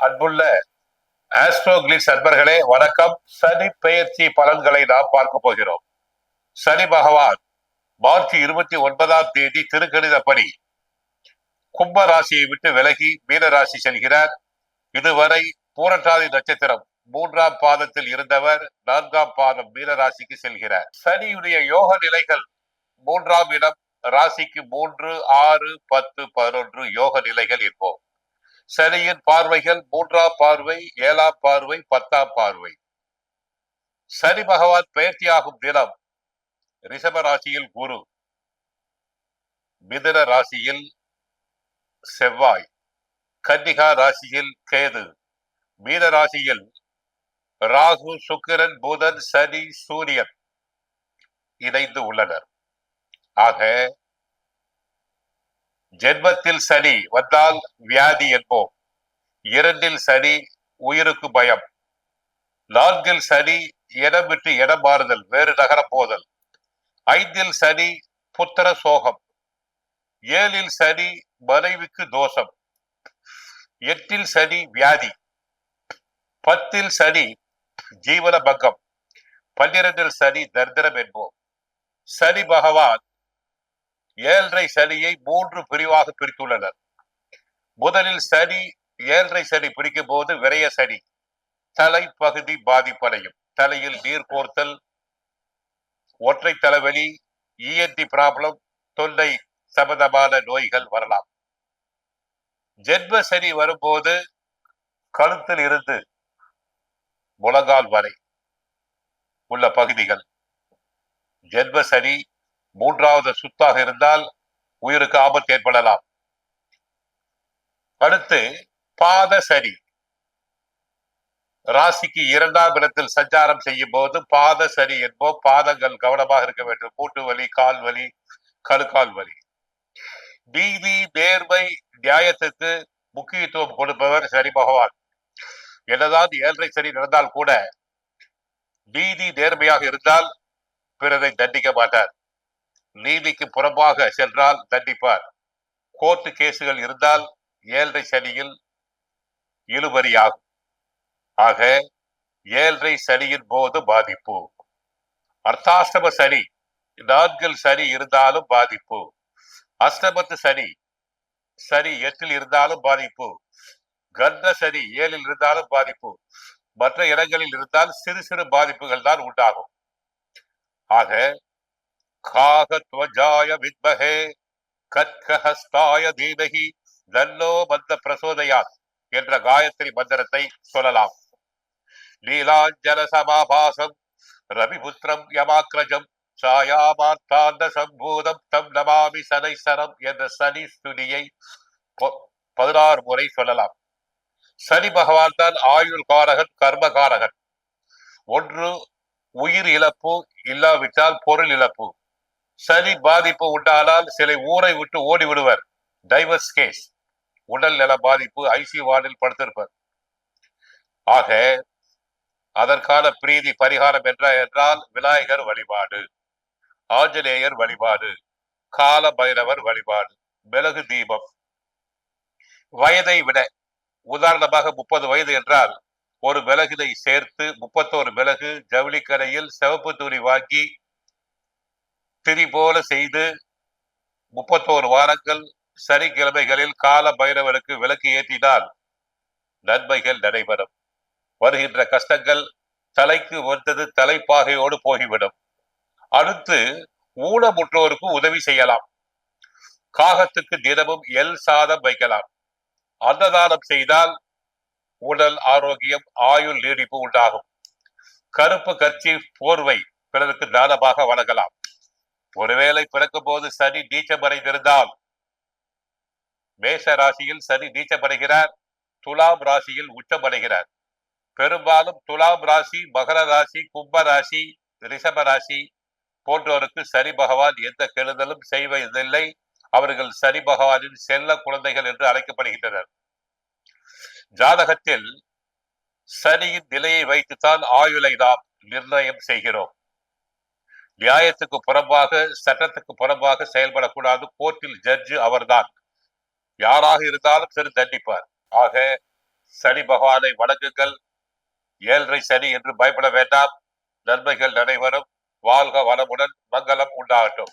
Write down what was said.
அன்புள்ள astro glitz அன்பர்களே வணக்கம். சனி பெயர்ச்சி பலன்களை நாம் பார்க்க போகிறோம். சனி பகவான் மார்ச் 29ஆம் தேதி திருக்கணிதப்படி கும்ப ராசியை விட்டு விலகி மீன ராசி செல்கிறார். இதுவரை பூரட்டாதி நட்சத்திரம் 3ஆம் பாதத்தில் இருந்தவர் 4ஆம் பாதம் மீன ராசிக்கு செல்கிறார். சனியுடைய யோக நிலைகள் 3ஆம் இடம் ராசிக்கு 3, 6, 10, 11 யோக நிலைகள் என்போம். சனியின் பார்வைகள் 3ஆம் பார்வை, 7ஆம் பார்வை, 10ஆம் பார்வை. சனி பகவான் பெயர்ச்சியாகும் தினம் ரிஷப ராசியில் குரு, மிதுன ராசியில் செவ்வாய், கன்னிகா ராசியில் கேது, மீன ராசியில் ராகு, சுக்கிரன், புதன், சனி, சூரியன் இணைந்து உள்ளனர். ஆக ஜென்மத்தில் சனி வந்தால் வியாதி என்போம். 2ல் சனி உயிருக்கு பயம். 4ல் சனி இடம் விட்டு இடம் மாறுதல், வேறு நகரம் போதல். 5ல் சனி புத்திர சோகம். 7ல் சனி மனைவிக்கு தோஷம். 8ல் சனி வியாதி. 10ல் சனி ஜீவன பங்கம். 12ல் சனி தர்தரம் என்போம். சனி பகவான் 7.5 சனியை 3 பிரிவாக பிரித்துள்ளனர். முதலில் சனி 7.5 சனி பிடிக்கும் போது விரய சனி, தலைப்பகுதி பாதிப்படையும். தலையில் நீர் கோர்த்தல், ஒற்றை தலைவலி, இஎன்டி ப்ராப்ளம், தொண்டை சம்பந்தமான நோய்கள் வரலாம். ஜென்ம சனி வரும்போது கழுத்தில் இருந்து முழங்கால் வரை உள்ள பகுதிகள். ஜென்ம சனி 3வது சுத்தாக இருந்தால் உயிருக்கு ஆபத்து ஏற்படலாம். அடுத்து பாத சனி ராசிக்கு 2ஆம் இடத்தில் சஞ்சாரம் செய்யும் போது பாத சனி என்போம். பாதங்கள் கவனமாக இருக்க வேண்டும். மூட்டு வலி, கால் வலி, கணுக்கால் வலி. நீதி, நேர்மை, நியாயத்துக்கு முக்கியத்துவம் கொடுப்பவர் சனி பகவான். என்னதான் 7.5 சனி நடந்தால் கூட நீதி நேர்மையாக இருந்தால் பிறரை தண்டிக்க மாட்டார். நீதிக்கு புறம்பாக சென்றால் தண்டிப்பார். கோர்ட்டு கேசுகள் இருந்தால் 7.5 சனியில் இழுபறியாகும். ஆக 7.5 சனியின் போது பாதிப்பு. அர்த்தாஷ்டம சனி 4ல் சனி இருந்தாலும் பாதிப்பு. அஷ்டமத்து சனி, சனி 8ல் இருந்தாலும் பாதிப்பு. கந்த சனி 7ல் இருந்தாலும் பாதிப்பு. மற்ற இடங்களில் இருந்தால் சிறு சிறு பாதிப்புகள் தான் உண்டாகும். ஆக காகத்வஜாய வித்மஹே கத்கஹஸ்தாய தீமஹி தன்னோ மந்த பிரசோதயாத் என்ற காயத்ரி மந்திரத்தை சொல்லலாம். நீலாஞ்சல சமாபாசம் ரவிபுத்திரம் யமாக்ரஜம் சாயாமார்த்தாந்த சம்பூதம் தம் நமாமி சனைசரம் என்ற சனி ஸ்துதியை 16 முறை சொல்லலாம். சனி பகவான் தான் ஆயுள் காரகன், கர்ம காரகன். ஒன்று உயிர் இழப்பு, இல்லாவிட்டால் பொருள் இழப்பு. சனி பாதிப்பு உண்டானால் சில ஊரை விட்டு ஓடி விடுவர். டைவர்ஸ் கேஸ், உடல் நல பாதிப்பு, ஐசியூ வார்டில் படுத்திருப்பர். ஆக அதற்கான பிரீதி பரிகாரம் என்றால் விநாயகர் வழிபாடு, ஆஞ்சநேயர் வழிபாடு, கால பைரவர் வழிபாடு, மிளகு தீபம். வயதை விட, உதாரணமாக 30 வயது என்றால் ஒரு மிளகினை சேர்த்து 31 மிளகு ஜவுளிக்கடையில் சிவப்பு துணி வாங்கி திரி போல செய்து 31 வாரங்கள் சனிக்கிழமைகளில் கால பைரவருக்கு விளக்கு ஏற்றினால் நன்மைகள் நடைபெறும். வருகின்ற கஷ்டங்கள் தலைக்கு வந்தது தலைப்பாகையோடு போகிவிடும். அடுத்து ஊனமுற்றோருக்கு உதவி செய்யலாம். காகத்துக்கு தினமும் எல் சாதம் வைக்கலாம். அன்னதானம் செய்தால் உடல் ஆரோக்கியம், ஆயுள் நீடிப்பு உண்டாகும். கருப்பு கட்சி போர்வை பிறருக்கு தானமாக வழங்கலாம். ஒருவேளை பிறக்கும் போது சனி நீச்சமடைந்திருந்தால், மேஷ ராசியில் சனி நீச்சமடைகிறார், துலாம் ராசியில் உச்சமடைகிறார். பெரும்பாலும் துலாம் ராசி, மகர ராசி, கும்ப ராசி, ரிஷப ராசி போன்றோருக்கு சனி பகவான் எந்த கெடுதலும் செய்வதில்லை. அவர்கள் சனி பகவானின் செல்ல குழந்தைகள் என்று அழைக்கப்படுகின்றனர். ஜாதகத்தில் சனியின் நிலையை வைத்துத்தான் ஆயுளை நாம் நிர்ணயம் செய்கிறோம். நியாயத்துக்கு புறம்பாக, சட்டத்துக்கு புறம்பாக செயல்படக்கூடாது. கோர்ட்டில் ஜட்ஜு அவர்தான். யாராக இருந்தாலும் சரி தண்டிப்பார். ஆக சனி பகவானை வணங்குங்கள். 7.5 சனி என்று பயப்பட வேண்டாம். நன்மைகள் நடைபெறும். வாழ்க வளமுடன். மங்களம் உண்டாகட்டும்.